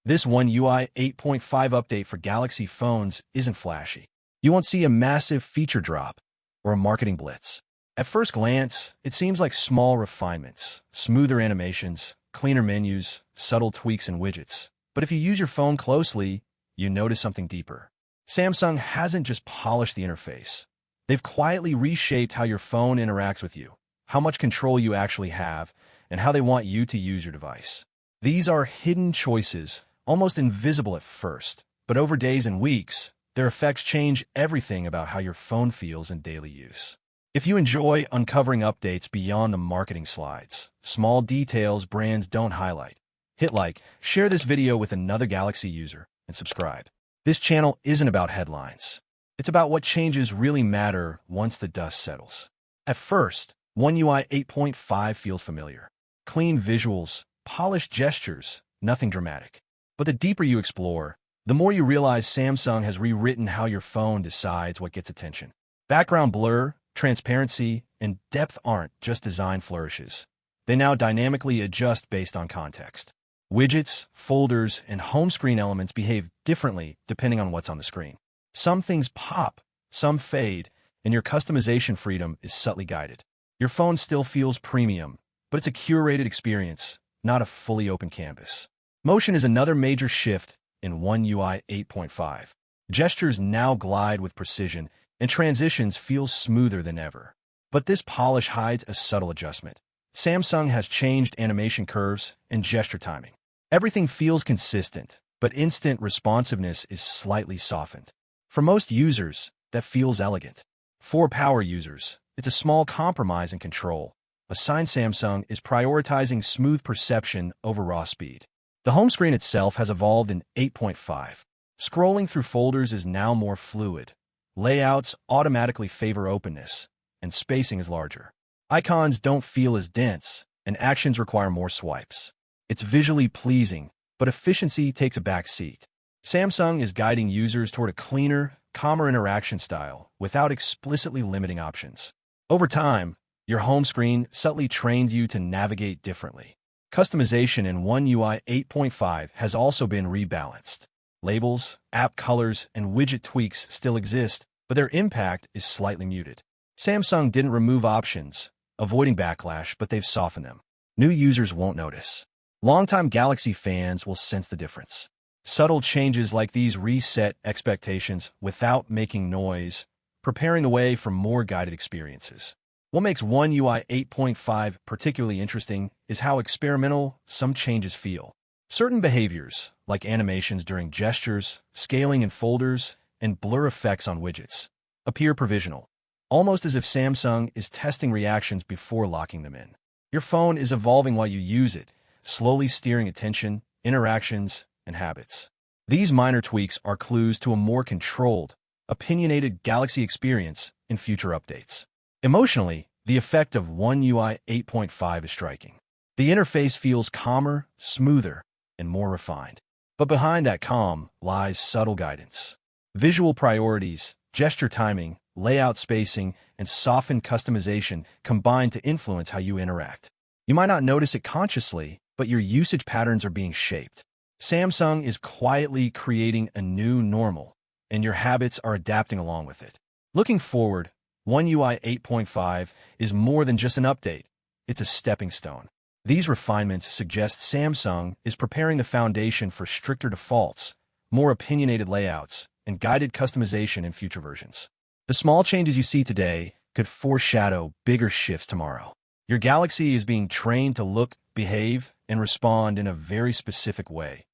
This One UI 8.5 update for Galaxy phones isn't flashy. You won't see a massive feature drop or a marketing blitz. At first glance, it seems like small refinements, smoother animations, cleaner menus, subtle tweaks and widgets. But if you use your phone closely, you notice something deeper. Samsung hasn't just polished the interface. They've quietly reshaped how your phone interacts with you, how much control you actually have, and how they want you to use your device. These are hidden choices, almost invisible at first, but over days and weeks, their effects change everything about how your phone feels in daily use. If you enjoy uncovering updates beyond the marketing slides, small details brands don't highlight, hit like, share this video with another Galaxy user, and subscribe. This channel isn't about headlines. It's about what changes really matter once the dust settles. At first, One UI 8.5 feels familiar. Clean visuals, polished gestures, nothing dramatic. But the deeper you explore, the more you realize Samsung has rewritten how your phone decides what gets attention. Background blur, transparency, and depth aren't just design flourishes. They now dynamically adjust based on context. Widgets, folders, and home screen elements behave differently depending on what's on the screen. Some things pop, some fade, and your customization freedom is subtly guided. Your phone still feels premium, but it's a curated experience, not a fully open canvas. Motion is another major shift in One UI 8.5. Gestures now glide with precision, and transitions feel smoother than ever. But this polish hides a subtle adjustment. Samsung has changed animation curves and gesture timing. Everything feels consistent, but instant responsiveness is slightly softened. For most users, that feels elegant. For power users, it's a small compromise in control. A sign Samsung is prioritizing smooth perception over raw speed. The home screen itself has evolved in 8.5. Scrolling through folders is now more fluid. Layouts automatically favor openness, and spacing is larger. Icons don't feel as dense, and actions require more swipes. It's visually pleasing, but efficiency takes a back seat. Samsung is guiding users toward a cleaner, calmer interaction style without explicitly limiting options. Over time, your home screen subtly trains you to navigate differently. Customization in One UI 8.5 has also been rebalanced. Labels, app colors, and widget tweaks still exist, but their impact is slightly muted. Samsung didn't remove options, avoiding backlash, but they've softened them. New users won't notice. Longtime Galaxy fans will sense the difference. Subtle changes like these reset expectations without making noise, preparing the way for more guided experiences. What makes One UI 8.5 particularly interesting is how experimental some changes feel. Certain behaviors, like animations during gestures, scaling in folders, and blur effects on widgets, appear provisional, almost as if Samsung is testing reactions before locking them in. Your phone is evolving while you use it, slowly steering attention, interactions, and habits. These minor tweaks are clues to a more controlled, opinionated Galaxy experience in future updates. Emotionally, the effect of One UI 8.5 is striking. The interface feels calmer, smoother, and more refined. But behind that calm lies subtle guidance. Visual priorities, gesture timing, layout spacing, and softened customization combine to influence how you interact. You might not notice it consciously, but your usage patterns are being shaped. Samsung is quietly creating a new normal, and your habits are adapting along with it. Looking forward, One UI 8.5 is more than just an update. It's a stepping stone. These refinements suggest Samsung is preparing the foundation for stricter defaults, more opinionated layouts, and guided customization in future versions. The small changes you see today could foreshadow bigger shifts tomorrow. Your Galaxy is being trained to look, behave, and respond in a very specific way,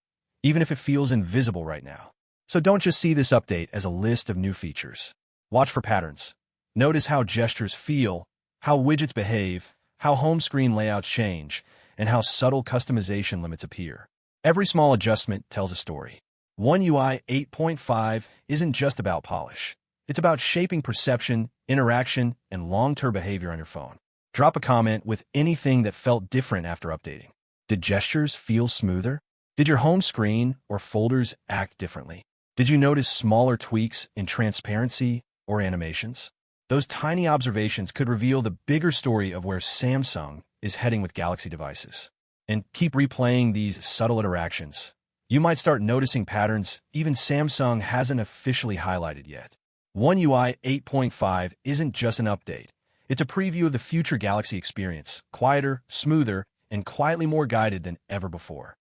even if it feels invisible right now. So don't just see this update as a list of new features. Watch for patterns. Notice how gestures feel, how widgets behave, how home screen layouts change, and how subtle customization limits appear. Every small adjustment tells a story. One UI 8.5 isn't just about polish. It's about shaping perception, interaction, and long-term behavior on your phone. Drop a comment with anything that felt different after updating. Did gestures feel smoother? Did your home screen or folders act differently? Did you notice smaller tweaks in transparency or animations? Those tiny observations could reveal the bigger story of where Samsung is heading with Galaxy devices. And keep replaying these subtle interactions. You might start noticing patterns even Samsung hasn't officially highlighted yet. One UI 8.5 isn't just an update. It's a preview of the future Galaxy experience, quieter, smoother, and quietly more guided than ever before.